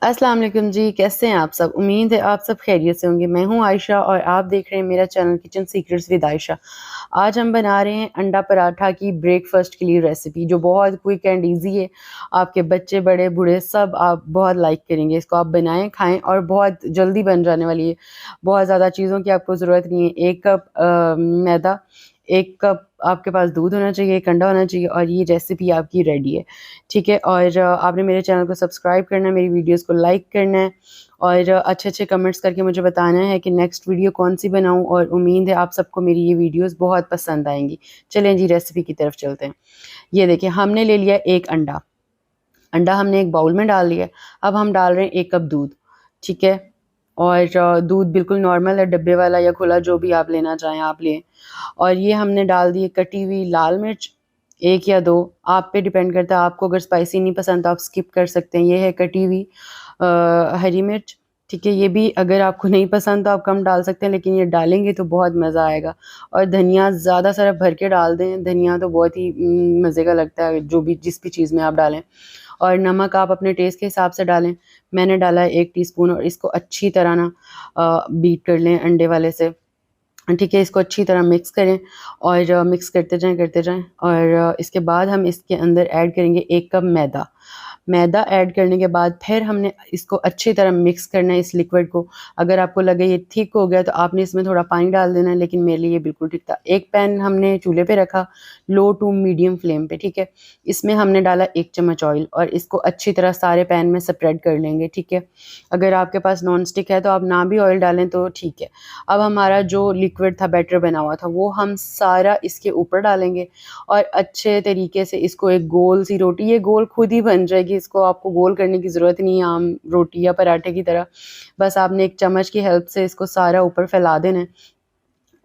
अस्सलाम वालेकुम जी, कैसे हैं आप सब? उम्मीद है आप सब खैरियत से होंगे। मैं हूँ आयशा और आप देख रहे हैं मेरा channel kitchen secrets with Ayesha. आज हम बना रहे हैं अंडा पराठा की ब्रेकफास्ट के लिए रेसिपी जो बहुत क्विक एंड इजी है। आपके बच्चे, बड़े, बूढ़े सब आप बहुत लाइक करेंगे। इसको आप बनाएँ, खाएँ और बहुत जल्दी बन जाने वाली है। बहुत ज़्यादा चीज़ों की आपको ज़रूरत नहीं है। 1 कप मैदा, 1 कप आपके पास दूध होना चाहिए, 1 अंडा होना चाहिए और ये रेसिपी आपकी रेडी है। ठीक है? और आपने मेरे चैनल को सब्सक्राइब करना है, मेरी वीडियोज़ को लाइक करना है और अच्छे-अच्छे कमेंट्स करके मुझे बताना है कि नेक्स्ट वीडियो कौन-सी बनाऊँ और उम्मीद है आप सबको मेरी ये वीडियोज़ बहुत पसंद आएँगी। चलें जी रेसिपी की तरफ चलते हैं। ये देखिए हमने ले लिया 1 अंडा। अंडा हमने एक बाउल में डाल लिया। अब हम डाल रहे हैं 1 कप दूध, ठीक है? और दूध बिल्कुल नॉर्मल है, डब्बे वाला या खुला जो भी आप लेना चाहें आप लें। और ये हमने डाल दी कटी हुई लाल मिर्च 1 या 2 आप पे डिपेंड करता है, आपको अगर स्पाइसी नहीं पसंद तो आप स्किप कर सकते हैं। ये है कटी हुई हरी मिर्च, ठीक है? ये भी अगर आपको नहीं पसंद तो आप कम डाल सकते हैं, लेकिन ये डालेंगे तो बहुत मज़ा आएगा। और धनिया ज़्यादा सारा भर के डाल दें, धनिया तो बहुत ही मज़े का लगता है जो भी जिस भी चीज़ में आप डालें। और नमक आप अपने टेस्ट के हिसाब से डालें। मैंने डाला है 1 टीस्पून और इसको अच्छी तरह ना बीट कर लें अंडे वाले से। ठीक है, इसको अच्छी तरह मिक्स करें और मिक्स करते जाएँ और इसके बाद हम इसके अंदर ऐड करेंगे 1 कप मैदा। मैदा ऐड करने के बाद फिर हमने इसको अच्छी तरह मिक्स करना है इस लिक्विड को। अगर आपको लगे ये थिक हो गया तो आपने इसमें थोड़ा पानी डाल देना है, लेकिन मेरे लिए ये बिल्कुल ठीक था। एक पैन हमने चूल्हे पे रखा लो टू मीडियम फ्लेम पे, ठीक है? इसमें हमने डाला 1 चम्मच ऑयल और इसको अच्छी तरह सारे पैन में स्प्रेड कर लेंगे, ठीक है? अगर आपके पास नॉन स्टिक है तो आप ना भी ऑयल डालें तो ठीक है। अब हमारा जो लिक्विड था, बैटर बना हुआ था, वो हम सारा इसके ऊपर डालेंगे और अच्छे तरीके से इसको एक गोल सी रोटी, ये गोल खुद ही बन जाएगी, इसको आपको गोल करने की ज़रूरत नहीं है आम रोटी या पराठे की तरह। बस आपने एक चम्मच की हेल्प से इसको सारा ऊपर फैला देना है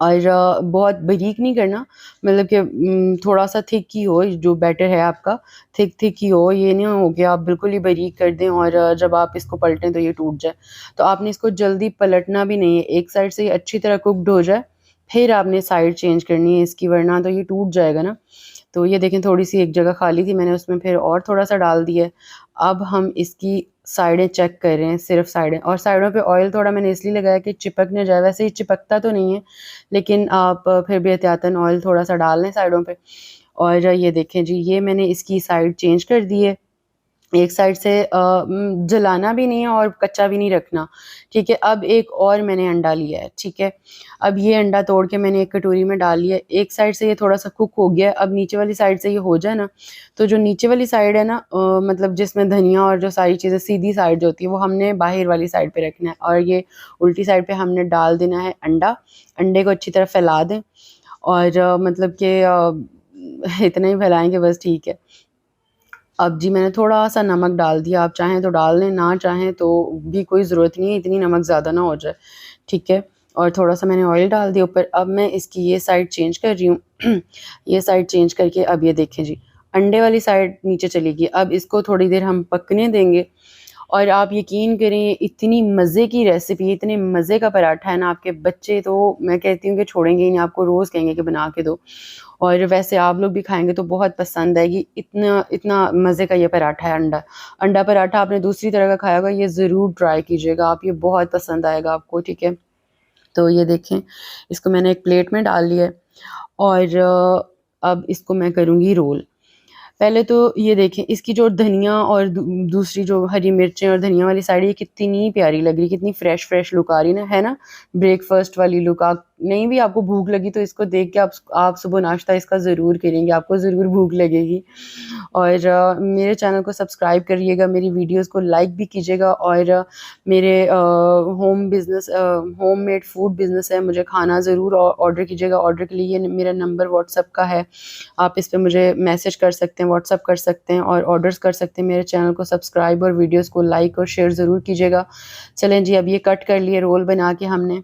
और बहुत बारीक नहीं करना, मतलब कि थोड़ा-सा थिक ही हो जो बैटर है आपका, थिक ही हो, ये नहीं हो कि आप बिल्कुल ही बारीक कर दें और जब आप इसको पलटें तो ये टूट जाए। तो आपने इसको जल्दी पलटना भी नहीं है, एक साइड से ये अच्छी तरह कुक्ड हो जाए, फिर आपने साइड चेंज करनी है इसकी, वरना तो ये टूट जाएगा ना। तो ये देखें थोड़ी-सी एक जगह खाली थी, मैंने उसमें फिर और थोड़ा-सा डाल दिया है। अब हम इसकी साइडें चेक कर रहे हैं, सिर्फ़ साइडें, और साइडों पे ऑयल थोड़ा मैंने इसलिए लगाया कि चिपक ना जाए, वैसे ये चिपकता तो नहीं है, लेकिन आप फिर भी एहतियातन ऑयल थोड़ा-सा डाल लें साइडों पे। और ये देखें जी, ये मैंने इसकी साइड चेंज कर दी है। एक साइड से जलाना भी नहीं है और कच्चा भी नहीं रखना, ठीक है? अब एक और मैंने अंडा लिया है, ठीक है? अब ये अंडा तोड़ के मैंने एक कटोरी में डाल लिया है। एक साइड से ये थोड़ा-सा कुक हो गया है, अब नीचे वाली साइड से ये हो जाए ना, तो जो नीचे वाली साइड है ना, मतलब जिसमें धनिया और जो सारी चीज़ें, सीधी साइड जो होती है, वो हमने बाहर वाली साइड पे रखना है और ये उल्टी साइड पे हमने डाल देना है अंडा। अंडे को अच्छी तरह फैला दें और मतलब कि इतना ही फैलाएँगे बस, ठीक है। अब जी मैंने थोड़ा-सा नमक डाल दिया, आप चाहें तो डाल लें, ना चाहें तो भी कोई ज़रूरत नहीं है, इतनी नमक ज़्यादा ना हो जाए, ठीक है? और थोड़ा-सा मैंने ऑयल डाल दिया ऊपर। अब मैं इसकी ये साइड चेंज कर रही हूँ। ये साइड चेंज करके अब ये देखें जी, अंडे वाली साइड नीचे चली गई। अब इसको थोड़ी देर हम पकने देंगे और आप यकीन करें इतनी मज़े की रेसिपी, इतने मज़े का पराठा है ना, आपके बच्चे तो मैं कहती हूँ कि छोड़ेंगे ही नहीं, आपको रोज़ कहेंगे कि बना के दो। और वैसे आप लोग भी खाएँगे तो बहुत पसंद आएगी, इतना इतना मज़े का ये पराठा है अंडा। अंडा पराठा आपने दूसरी तरह का खाया होगा, ये ज़रूर ट्राई कीजिएगा आप, ये बहुत पसंद आएगा आपको, ठीक है? तो ये देखें, इसको मैंने एक प्लेट में डाल लिया है और अब इसको मैं करूँगी रोल। पहले तो ये देखें, इसकी जो धनिया और दूसरी जो हरी मिर्चें और धनिया वाली साइड, ये कितनी प्यारी लग रही है, कितनी फ्रेश लुक आ रही है ना? ब्रेकफास्ट वाली लुक। आप नहीं भी आपको भूख लगी तो इसको देख के आप सुबह नाश्ता इसका ज़रूर करेंगे, आपको ज़रूर भूख लगेगी। और मेरे चैनल को सब्सक्राइब करिएगा, मेरी वीडियोज़ को लाइक भी कीजिएगा और मेरे होममेड फूड बिज़नेस है, मुझे खाना ज़रूर ऑर्डर कीजिएगा। ऑर्डर के लिए मेरा नंबर व्हाट्सएप का है, आप इस पे मुझे मैसेज कर सकते हैं, व्हाट्सएप कर सकते हैं और ऑर्डर्स कर सकते हैं। मेरे चैनल को सब्सक्राइब और वीडियोज़ को लाइक और शेयर ज़रूर कीजिएगा। चलें जी, अब ये कट कर लिए रोल बना के हमने,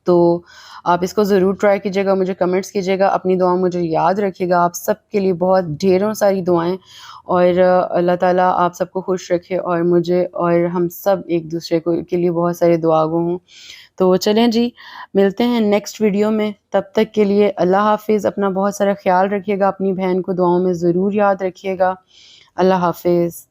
तो आप इसको ज़रूर ट्राई कीजिएगा, मुझे कमेंट्स कीजिएगा, अपनी दुआ मुझे याद रखिएगा। आप सबके लिए बहुत ढेरों सारी दुआएँ और अल्लाह ताला आप सबको खुश रखे और मुझे और हम सब एक-दूसरे को के लिए बहुत सारे दुआगो हों। तो चलें जी, मिलते हैं नेक्स्ट वीडियो में, तब तक के लिए अल्लाह हाफ़िज़। अपना बहुत सारा ख़्याल रखिएगा, अपनी बहन को दुआओं में ज़रूर याद रखिएगा। अल्लाह हाफ़िज़।